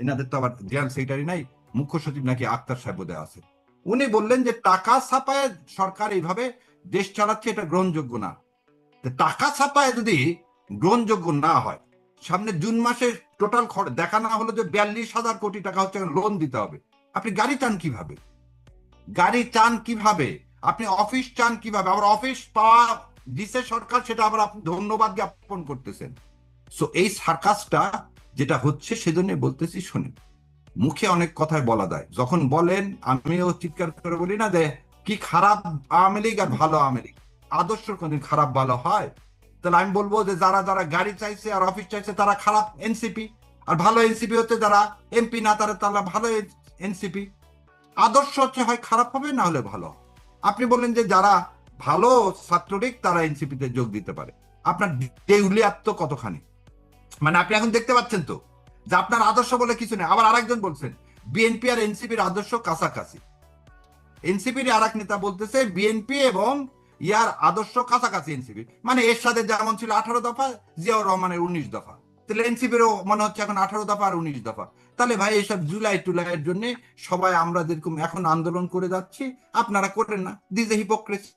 এনাদের তো আবার জেনারেল সেক্রেটারি নাই, মুখ্য সচিব নাকি আক্তার সাহেব বোধহয় আছে। উনি বললেন যে টাকা ছাপায় সরকার এইভাবে দেশ চালাচ্ছে, এটা গ্রহণযোগ্য না। টাকা ছাপায় যদি গ্রহণযোগ্য না হয়, সামনে জুন মাসে টোটাল দেখা না হলো যে 42,000 কোটি টাকা হচ্ছে লোন দিতে হবে, আপনি গাড়ি চান কিভাবে? গাড়ি চান কিভাবে? আপনি অফিস চান কিভাবে? আবার অফিস পাওয়া দিছে সরকার, সেটা আবার আপনি ধন্যবাদ জ্ঞাপন করতেছেন। সো এই সার্কাসটা যেটা হচ্ছে, সেজন্য বলতেছি শুনেন, মুখে অনেক কথাই বলা যায়, যখন বলেন আমিও চিৎকার করে বলি না যে কি খারাপ আওয়ামী লীগ আর ভালো আওয়ামী লীগ, আদর্শ কোনদিন খারাপ ভালো হয়? তাহলে আমি বলবো যে যারা যারা গাড়ি চাইছে আর অফিস চাইছে তারা খারাপ এনসিপি, আর ভালো এনসিপি হচ্ছে যারা এমপি না তারা তারা ভালো এনসিপি। আদর্শ হচ্ছে হয় খারাপ হবে, না হলে ভালো। আপনি বললেন যে যারা ভালো ছাত্রলীগ তারা এনসিপিতে যোগ দিতে পারে, আপনার দেউলিয়াত্ম কতখানি? মানে আপনি এখন দেখতে পাচ্ছেন তো যে আপনার আদর্শ বলে কিছু নেই। আবার আরেকজন বলছেন বিএনপি আর এনসিপির আদর্শ কাছাকাছি। এনসিপির আর এক নেতা বলতেছে বিএনপি এবং ইয়ার আদর্শ কাছাকাছি এনসিপি, মানে এর সাথে যেমন ছিল 18 দফা, জিয়াউর রহমানের 19 দফা, তাহলে এনসিপিরও মনে হচ্ছে এখন 18 দফা আর 19 দফা। তাহলে ভাই এইসব জুলাই টুলাইয়ের জন্য সবাই আমরা যেরকম এখন আন্দোলন করে যাচ্ছি, আপনারা করেন না, দিস এ হিপোক্রেসি।